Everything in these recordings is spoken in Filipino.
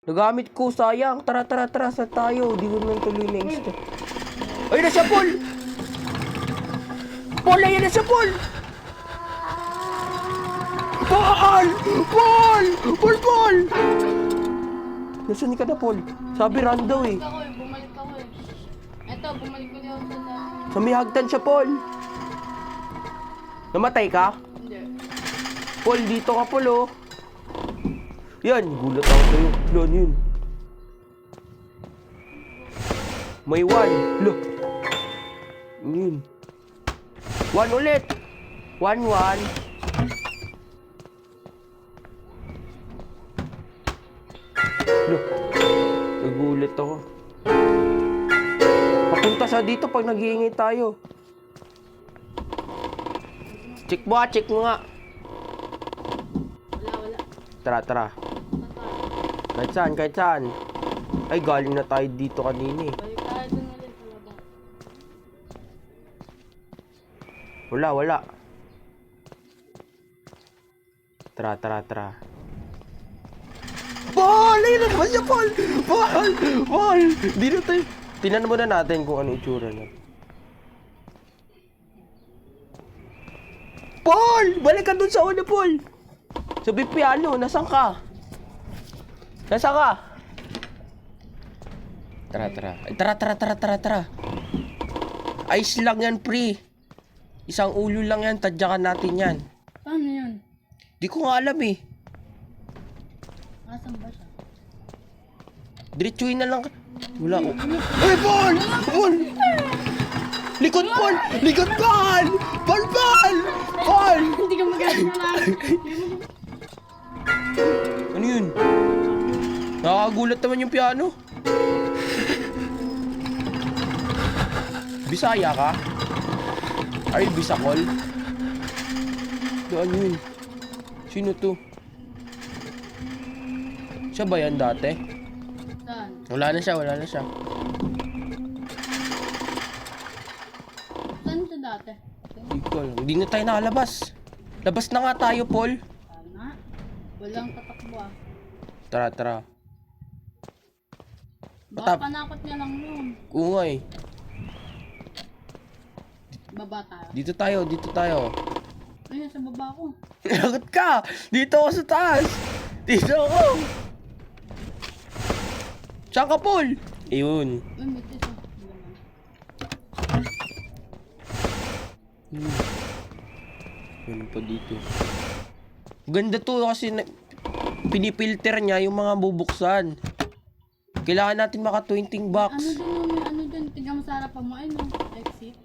Nagamit ko, sayang. Tara, tara, tara. Saan tayo? Di ko naman tuloy na insta. Ay, na siya, Paul! Paul, ayan na siya, Paul! Paul! Paul! Paul, Paul! Nasaan ka na, Paul? Sabi run daw eh. Bumalik ako eh. Eto, bumalik ko niya ako na... Sa may hagdan siya, Paul. Namatay ka? Hindi. Paul, dito ka, Paul, oh. Yan, gulat ako sa'yo. Lan, yun. May one. Look. Yun. One ulit. One. Look. Nagulat ako. Papunta siya dito pag nag-iingay tayo. Check mo nga. Wala. Tara. Kahit saan. Ay, galing na tayo dito kanina eh. Balik tayo dun ulit talaga. Wala. Tara. Paul! Ayun na naman siya, Paul! Paul! Dito tayo. Tingnan muna natin kung ano itsura niya. Paul! Balik ka dun sa una, Paul! Sabi piano, nasan ka? Tara. Ay, tara. Ice lang yan, pre. Isang ulo lang yan, tadyakan natin yan. Paano yun? Di ko nga alam eh. Asan ba siya? Diretsuhin na lang. Wala ko. Ay, Paul! Paul! Likod, Paul! Likod, Paul! Paul! Hindi ka magaling na lang. Ano yun? Nakakagulat naman yung piano. Bisaya ka? Are you Bisakol? Ano yun? Sino to? Siya ba yan dati? Saan? Wala na siya. Saan siya dati? Hindi na tayo nakalabas. Labas na nga tayo, Paul. Tama. Walang tatakbo ah. Tara. Baka panakot niya lang yun. Oo nga eh. Baba tayo. Dito tayo. Ay, nasa baba ko. Lagot ka! Dito ako sa taas! Dito ako! Saan ka, Paul? Ayun. Uy, may tito. Ano pa dito? Ganda to kasi pinipilter niya yung mga bubuksan. Kailangan natin maka 20 bucks. Ano dun? Tingnan mo sa harapan mo. Ay, no. Exit.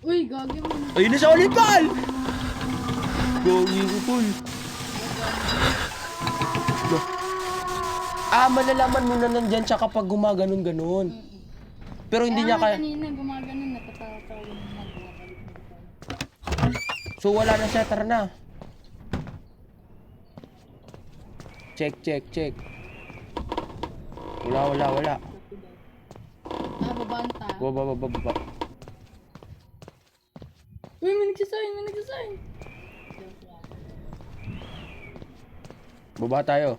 Uy, gagi mo. Ayun na siya ulit, Paul! Gagi ko, Paul. Malalaman mo na nandyan siya kapag gumaganon-ganon. Pero hindi niya kaya... Kanina, gumaganon. Natatawa-tawa na gumaganon. So wala na siya, tara na. Check. Wala. Babaan tayo. Baba. Uy, may nagsasign. Baba tayo.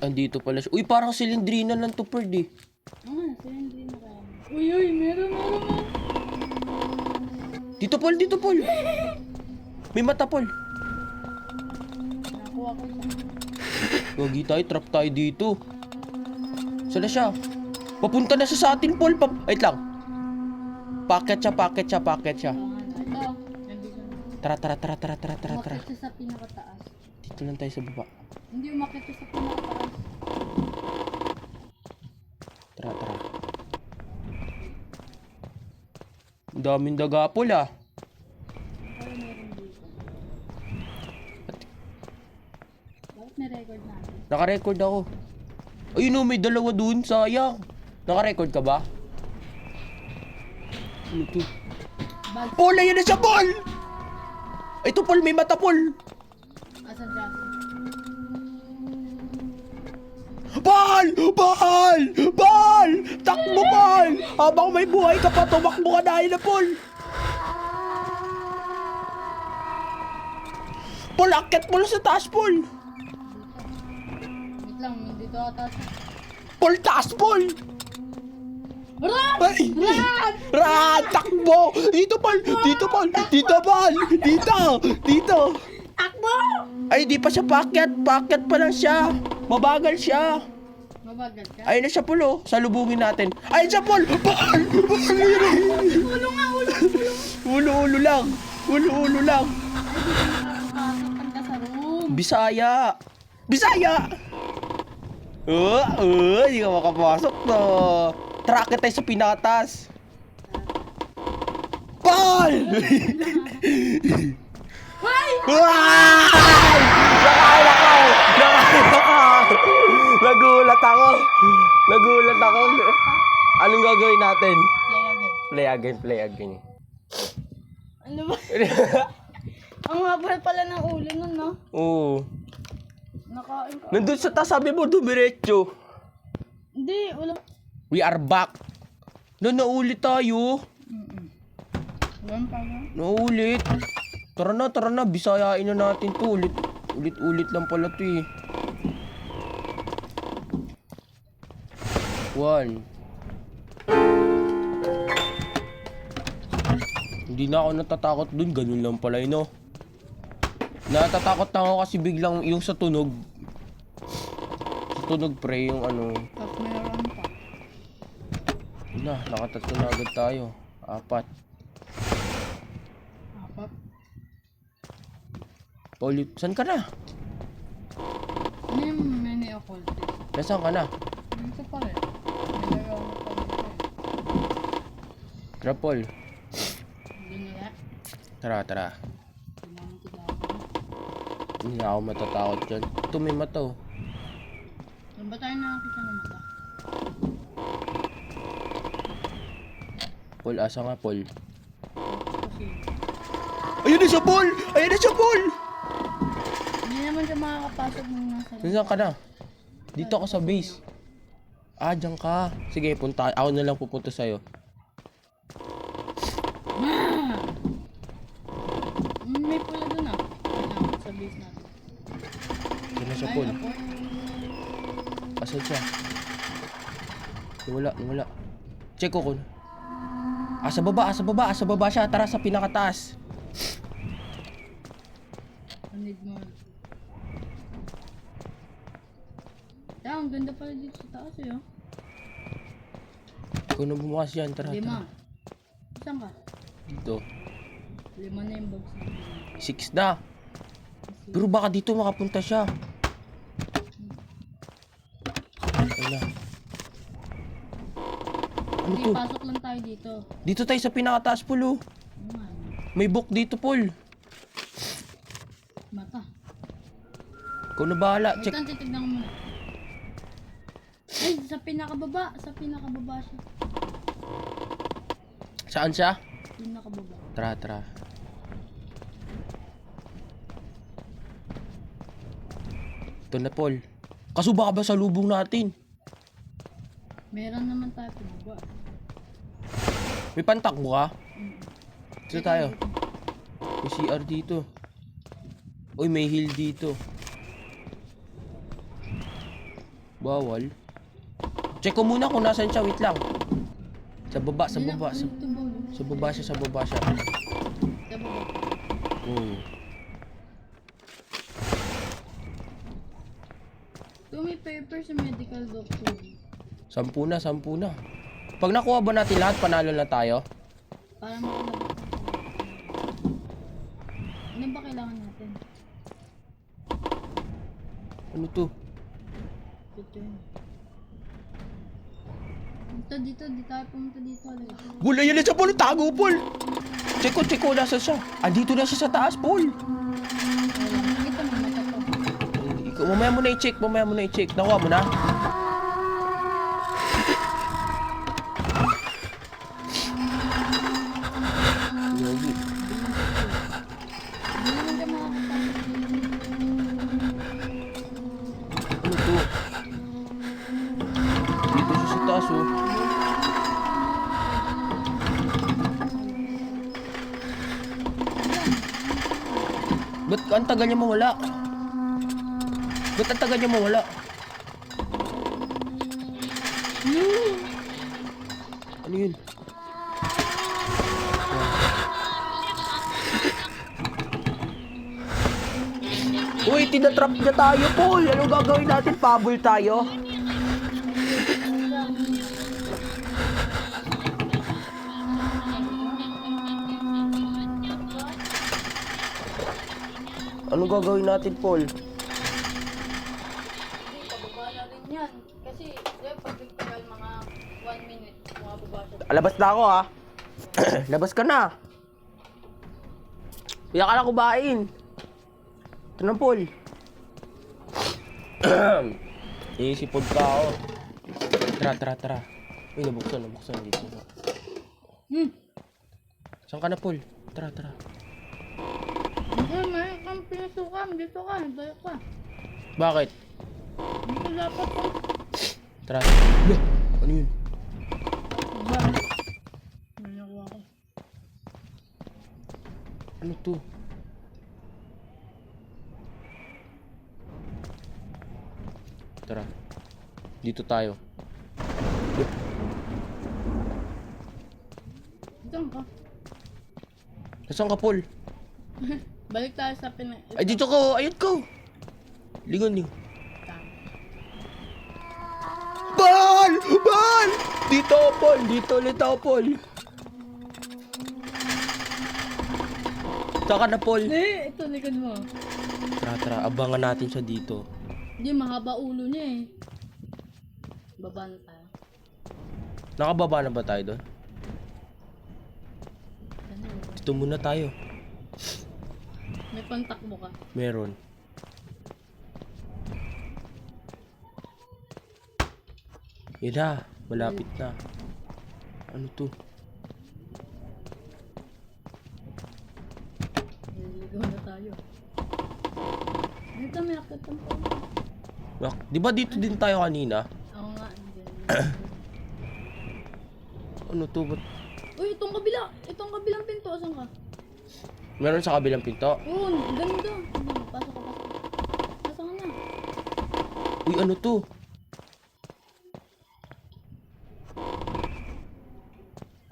Andito pala siya. Uy, parang silindrina lang to, Perd eh. Silindrin na kaya. Uy, meron. Dito, Paul. May mata, Paul. Nakuha ko siya. Gagi tayo, trap tayo dito. Saan na siya? Papunta na siya sa atin, Paul. Wait lang. Packet siya. Ito. Nandito na. Tara. Umakit siya sa pinakataas. Dito lang tayo sa baba. Hindi umakit siya sa pinakataas. Tara. Ang daming daga, Paul ah. Ano meron dito? Bakit na-record natin? Naka-record ako. Ayun o, may dalawa dun. Sayang. Naka-record ka ba? Ano to? Bag. Paul, ayan na siya, Paul! Ito, Paul, may mata, Paul! Asan siya? Paul! Takbo, Paul! Habang may buhay ka pa, tumakbo ka dahil na, Paul! Paul, akyat mo lang sa taas, Paul. Wait lang, dito ata. Paul, taas, Paul. Brad! Ay! Ran! Takbo! Dito, Paul! Dito, Paul! Dito, Paul! Dito! Dito! Takbo! Ay, di pa siya paakyat. Paakyat pa lang siya. Mabagal siya. Mabagal ka? Ayun na siya, Paul, oh. Salubungin natin. Ayun siya, Paul! Paul! Ulo nga, ulo! Ulo-ulo lang. Ulo-ulo lang. Nakakapasok ka sa room. Bisaya. Bisaya! Di ka makapasok to. Track tayo sa pinatas. Paul! Hoy! Ay! Nakaila ka! Nagulat ako. Anong gagawin natin? Play again. Ano ba? Ang haba pala ng ulo nun, no? Oo. Nakain ka. Nandun sa taas, sabi mo, dumiretso. Hindi, wala. We are back. Naulit tayo. Wala pa nga. Naulit. Tara na. Bisayain na natin to. Ulit lang pala to eh. 1. Hindi na ako natatakot dun. Ganun lang pala yun, no? Natatakot na ako kasi biglang yung sa tunog. Sa tunog, pre, yung ano. Tapos meron pa. Nakatatlo na agad tayo. 4. Apat. Paulit, saan ka na? Ano yung mini occultist? Nasaan ka na? Dito pa rin. May laro ako pa dito eh. Tara, Paul. Hindi nila. Tara. Kailangan ko daw. Hindi na ako matatakot dyan. Ito may mata, oh. Saan ba tayo nakakita ng mata? Paul, asa nga, Paul? Kasi Ayun na siya, Paul! hindi naman siya makakapasok ng nasa loob. Nasaan ka na? Dito ako sa base. Diyan ka. Sige, punta. Ako na lang pupunta sa'yo. May pula dun ah. Kailangan sa base natin. Saan na siya, Paul? Ay, Asan siya? Wala. Check ko kung... Sa baba siya. Tara sa pinakataas. I need more. Ang ganda pala dito sa taas eh, oh. Ikaw na bumukas yan. Tara. 5. Saan ka? Dito. 5 na yung box natin. 6 na. Pero baka dito makapunta siya. Wala. Ano Hindi, to? pasok lang tayo dito. Dito tayo sa pinakataas, Paul, oh. Ano nga, May book dito, Paul. mata. Ikaw na bahala. Wait Check. lang, titignan ko muna. Ay, sa pinakababa siya. Saan siya? Pinakababa. Tara. Ito na, Paul. Kaso baka ba sa lubong natin? Meron naman tayo pinababa. May pantakbo ka? Dito tayo. May CR dito. Uy, may hill dito. Bawal. Check ko muna kung nasan siya. Wait lang. Sa baba. Sa baba siya. Sa baba. Sa baba. Ito may paper sa medical doctor. 10 na. Pag nakuha ba natin lahat, panalo na tayo? Para makalabas. Ano ba kailangan natin? Ano to? Ito yun. Dito, di tayo pumunta dito. Wala yan na siya, Paul. Tago, Paul. Check ko. Nasa siya. Andito na siya sa taas, Paul. Wala, nakita mo, nakita. Ikaw, mamaya mo na i-check. Nakuha mo na? Yogi. Hindi naman ka makakapasok. Ano to? Dito siya sa taas, oh. Ba't Ba't ang tagal niya mawala? Ba't ang tagal niya mawala? Ano yun? Uy, tinatrap niya tayo, Paul! Anong gagawin natin? Pabol tayo? Anong gagawin natin, Paul? Hindi, pababa na rin yan. Kasi, pag nagtagal mga 1 minute, mababa siya. Labas na ako, ha? Labas ka na. Kaya ka na kumain. Ito na, Paul. Iisipod ka ako. Tara. Uy, nabuksan dito. Saan ka na, Paul? Tara. May kang pinasukan. Dito ka. Balik ka. Bakit? Dito dapat ko. Tara. Lah, ano yun? Bakit? May nakuha ko. Ano to? Tara. Dito tayo. Diyan ka. Nasaan ka, Paul? Balik tayo sa Ay, dito ko! Ayun ko! Lingon. Paul! Paul! Dito ako, Paul! Dito ulit ako, Paul! Saan ka na, Paul? Ito likod mo. Tara. Abangan natin siya dito. Hindi, mahaba ulo niya eh. Baba na tayo. Nakababa na ba tayo doon? Ano? Dito muna tayo. May pantakbo ka. Meron. Yan na. Malapit na. Ano to? Nililigaw na tayo. Dito may akit ang po. Di ba dito din tayo kanina? Ako nga, hindi. Ano to? Ba't Uy, itong kabila. Itong kabilang pinto. Asan ka? meron sa kabilang pinto? Oo, ganda. Pasok ka. Pasok ka na. Uy, ano to?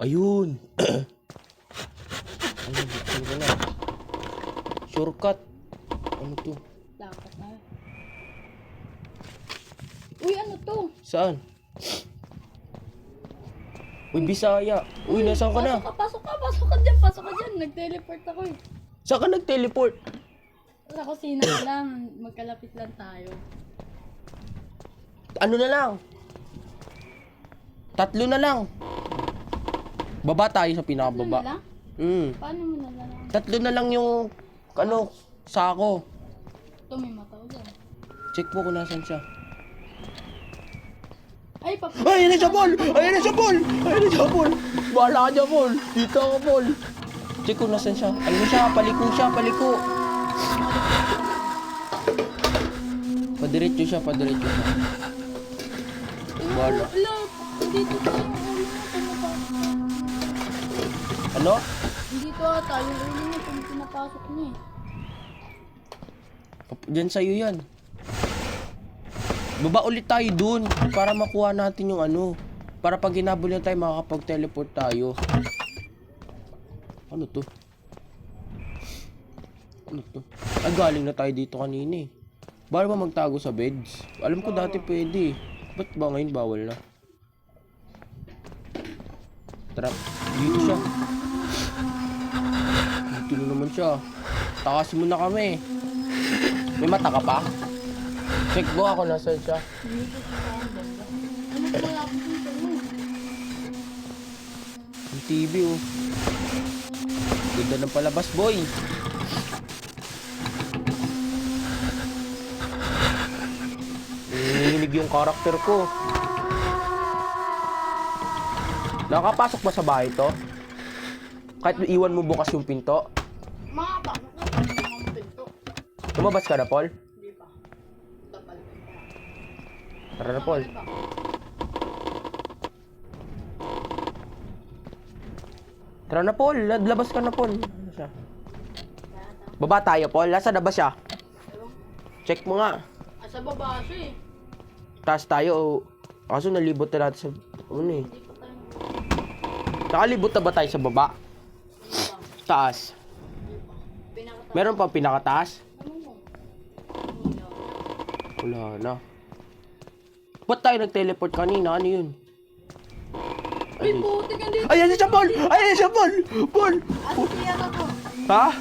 Ayun. Ano, buksan ko na. Shortcut. Ano to? Dapat tayo. Uy, ano to? Saan? Uy, Bisaya. Uy, nasaan ka na? Pasok ka dyan. Nag-teleport ako eh. Saan ka nag-teleport? Sa kusina ka lang. Magkalapit lang tayo. Ano na lang? 3 na lang. Baba tayo sa Ano na pinakababa. lang? Paano mo nalalang? 3 na lang yung, sako. Ito may mata ko dyan. Check mo kung nasan siya. Ay, Ayun na siya, Paul! Bahala ka dyan, Paul! Dito ako, Paul! Check kung nasan siya. Ayun na siya, paliko. Padiretso siya. Bahala. Ala, dito tayo yung ulo mo. Ano? Dito ata yung ulo mo kung pinapasok niya eh. Diyan sa'yo yan. Baba ulit tayo dun para makuha natin yung para pag hinabol na tayo makakapag-teleport tayo. Ano to? Ay, galing na tayo dito kanina eh. Bawal ba magtago sa beds? Alam ko dati pwede eh. Ba't ba ngayon bawal na? Tara, dito siya. Dito na naman siya. Takas mo na kami. May mata ka pa? Check mo ako nasaan siya. Dito sa banda. Ano pa malapit dito mo? Ang TV oh. Ganda ng palabas, boy. Nanginginig yung karakter ko. Nakapasok ba sa bahay to? Kahit iwan mo bukas yung pinto? Makapasok na sa mga pinto. Lumabas ka na, Paul? Hindi pa. Tapal. Tara na, Paul. Tara na, Paul. Labas ka na, Paul. Ano siya? Baba tayo, Paul. Nasa na ba siya? Check mo nga. Asa baba siya eh. Taas tayo. Kaso nalibot na natin sa... Ano eh? Hindi pa tayo. Nakalibot na ba tayo sa baba? Taas. Pinakataas. Meron pang pinakataas? Ano mo? Wala na. Ba't tayo nag-teleport kanina? Ano yun? Uy, putik yan dito. Ayan siya, Paul! Ayan siya, Paul! Paul! Asa siya na to? Ha? Ah,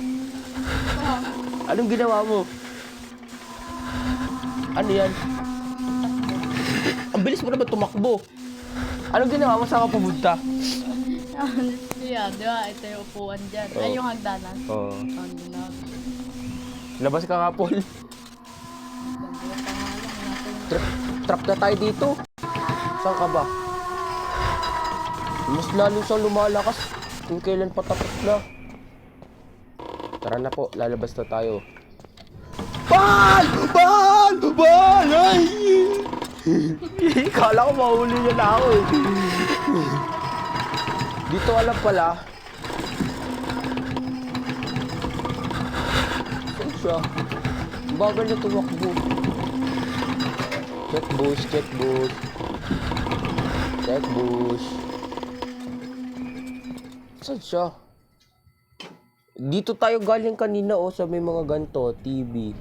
Anong ginawa mo? Ano yan? Ang bilis mo naman tumakbo. Anong ginawa mo? Saan ka pumunta? siya, di ba? Ito yung upuan dyan. Oh. Ay, yung hagdanan. Oo. Ano na. Labas ka nga, Paul. Ganda pa nga lang natin. Trap na tayo dito. Saan ka ba? Mas lalo siyang lumalakas kung kailan patapos na. Tara na po, lalabas na tayo. Bal! Bal! Bal! Ay! Kala ko mahuli niya na ako eh. Dito alam pala. Saan siya? Bagal na tumakbo. Check bush, check bush. Check bush. Saan siya? Dito tayo galing kanina oh, sa may mga ganto, TV.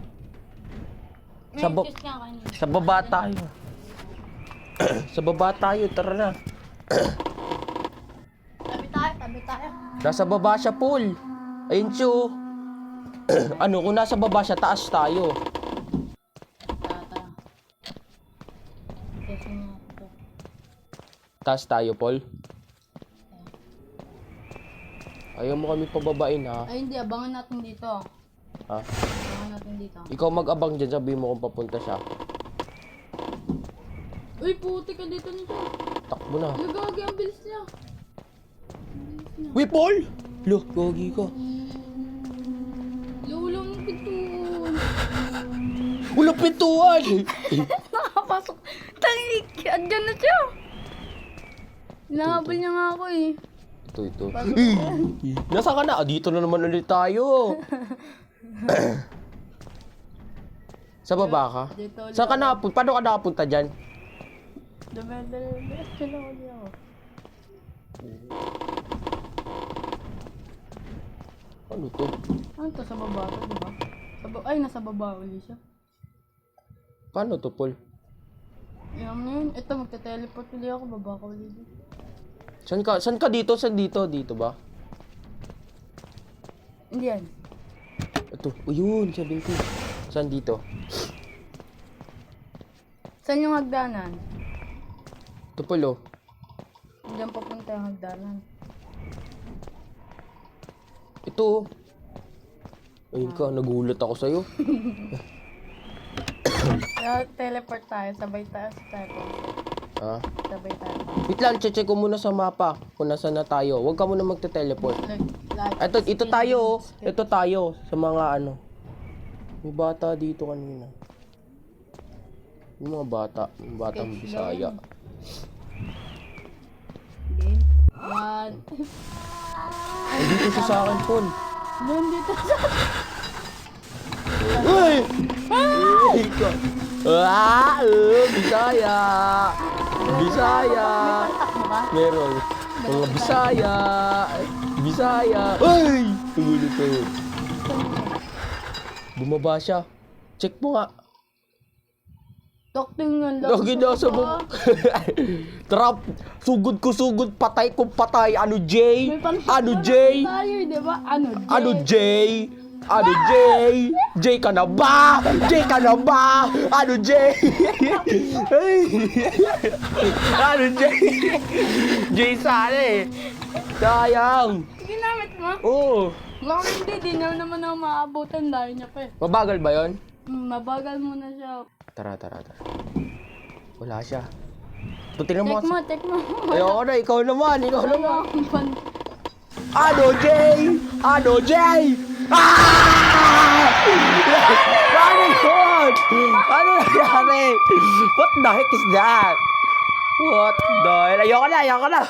Sa, May kiss nga kanina. sa baba tayo. Sa baba tayo, tara na. Tabi tayo, tabi tayo. Nasa baba siya, Paul. Ayun siya oh. Ano, kung nasa baba siya, taas tayo. Tata. Kiss nga ito. Taas tayo, Paul. Ayaw mo kami pababain, ha? Ay, hindi. Abangan natin dito. Ha? Abangan natin dito. Ikaw mag-abang dyan, sabihin mo kung papunta siya. Uy, putik ka dito nito. Takbo na. Lugagi, ang bilis niya. Uy, Paul! Lo, gagi ka. Lulong pituon. Walang pintuan! Nakapasok. Tangik! Andyan na siya. Hinahabol niya nga ako eh. Ito. Pasok Nasaan ka na? Ah, dito na naman ulit tayo. Sa baba ka? Dito ulit Saan ka nakapunta? Paano ka nakapunta dyan? Dumedel. Sila ulit ako. Ano to? Ano to sa baba to, di ba? Ay, nasa baba ulit siya. Paano to, Paul? Ayan mo yun. Ito, magte-teleport ulit ako. Baba ka ulit. Saan ka? Saan ka dito? Saan dito? Dito ba? Hindi yan. Ito. O yun, 17. Saan dito? Saan yung hagdanan? Ito, Paul, oh. Diyan papunta yung hagdanan. Ito, oh. Ayun ka, nagulat ako sa'yo. Kaya teleport tayo. Sabay tayo sa teleport. Ha? Sabay tayo. Wait lang, check ko muna sa mapa kung nasaan na tayo. Huwag ka muna magte-teleport. Ito tayo, oh. Ito tayo sa mga ano. May bata dito kanina. Yung mga bata, yung batang Bisaya. Game. One. Ay, dito siya sa akin, Paul. Doon dito sa... Uy! Ikaw. Bisaya! Bisaya! May kontak mo ba? Meron. Mga Bisaya! Bisaya! Ay! Tumulit ko. Bumaba siya. Check mo nga. Dokting nga lang. Lagi na sa bumaba. Trap! Sugod ko sugod, patay ko patay. Ano, Jay? May pantak Ano, mo na Jay? tayo, di ba? Ano, Jay? Ano, Jay? Ano, Jay? Jay ka na ba? Jay ka na ba? Ano, Jay? Ay. Ano, Jay? Jay sana eh. Sayang. Ginamit mo? Oo. Bakit hindi? Di na naman ako maabutan. Dahil niya pa eh. Mabagal ba yon? Mabagal mo na siya. Tara. Wala siya. Tingnan mo. Check mo. Ayoko na, ikaw naman. Ano? Ano, Jay? Ano, Jay? Ah! Paano yun? Ano nangyari? What the heck is that? What the hell? Ayoko na.